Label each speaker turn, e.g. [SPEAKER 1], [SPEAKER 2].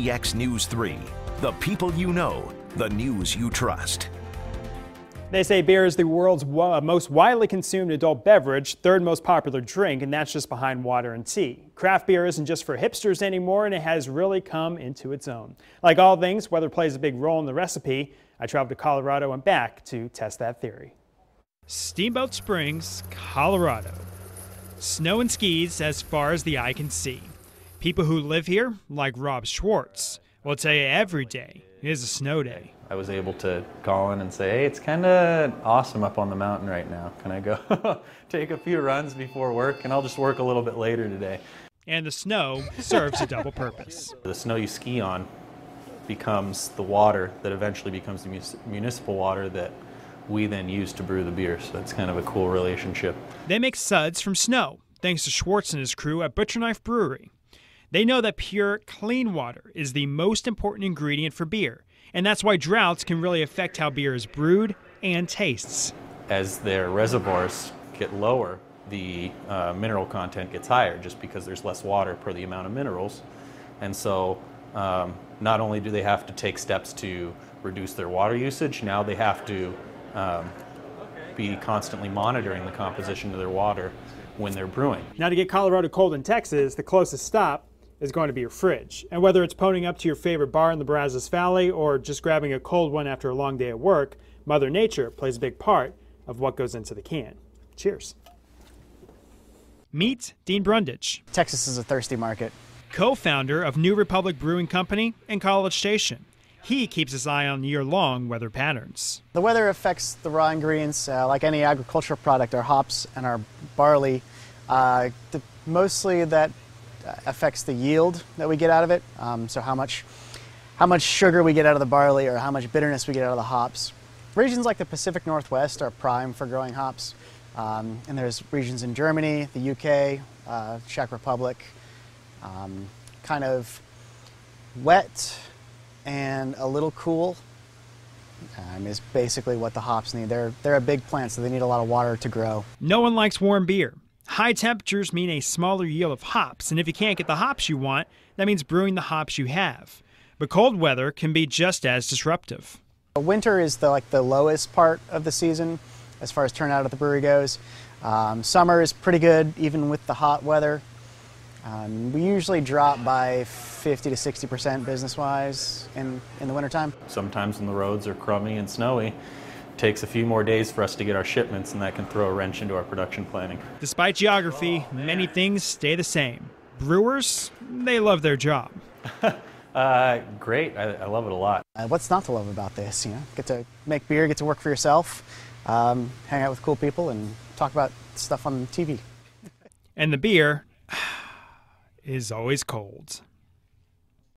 [SPEAKER 1] KEX News 3. The people you know, the news you trust.
[SPEAKER 2] They say beer is the world's most widely consumed adult beverage, third most popular drink, and that's just behind water and tea. Craft beer isn't just for hipsters anymore, and it has really come into its own. Like all things, weather plays a big role in the recipe. I traveled to Colorado and back to test that theory.
[SPEAKER 3] Steamboat Springs, Colorado. Snow and skis as far as the eye can see. People who live here, like Rob Schwartz, will tell you every day is a snow day.
[SPEAKER 4] I was able to call in and say, hey, it's kind of awesome up on the mountain right now. Can I go take a few runs before work? And I'll just work a little bit later today.
[SPEAKER 3] And the snow serves a double purpose.
[SPEAKER 4] The snow you ski on becomes the water that eventually becomes the municipal water that we then use to brew the beer. So that's kind of a cool relationship.
[SPEAKER 3] They make suds from snow, thanks to Schwartz and his crew at Butcher Knife Brewery. They know that pure, clean water is the most important ingredient for beer. And that's why droughts can really affect how beer is brewed and tastes.
[SPEAKER 4] As their reservoirs get lower, the mineral content gets higher just because there's less water per the amount of minerals. And so not only do they have to take steps to reduce their water usage, now they have to be constantly monitoring the composition of their water when they're brewing.
[SPEAKER 2] Now, to get Colorado cold in Texas, the closest stop is going to be your fridge. And whether it's ponying up to your favorite bar in the Brazos Valley or just grabbing a cold one after a long day at work, Mother Nature plays a big part of what goes into the can. Cheers.
[SPEAKER 3] Meet Dean Brundage,
[SPEAKER 5] Texas is a thirsty market.
[SPEAKER 3] Co-founder of New Republic Brewing Company and College Station. He keeps his eye on year-long weather patterns.
[SPEAKER 5] The weather affects the raw ingredients like any agricultural product, our hops and our barley. Mostly that affects the yield that we get out of it. So how much sugar we get out of the barley or how much bitterness we get out of the hops. Regions like the Pacific Northwest are prime for growing hops. And there's regions in Germany, the UK, Czech Republic, kind of wet and a little cool is basically what the hops need. They're a big plant, so they need a lot of water to grow.
[SPEAKER 3] No one likes warm beer. High temperatures mean a smaller yield of hops, and if you can't get the hops you want, that means brewing the hops you have. But cold weather can be just as disruptive.
[SPEAKER 5] Winter is the lowest part of the season as far as turnout at the brewery goes. Summer is pretty good, even with the hot weather. We usually drop by 50 to 60% business-wise in the wintertime.
[SPEAKER 4] Sometimes when the roads are crummy and snowy, takes a few more days for us to get our shipments, and that can throw a wrench into our production planning.
[SPEAKER 3] Despite geography, many things stay the same. Brewers, they love their job.
[SPEAKER 4] Great, I love it a lot.
[SPEAKER 5] What's not to love about this? You know, get to make beer, get to work for yourself, hang out with cool people, and talk about stuff on TV.
[SPEAKER 3] And the beer is always cold.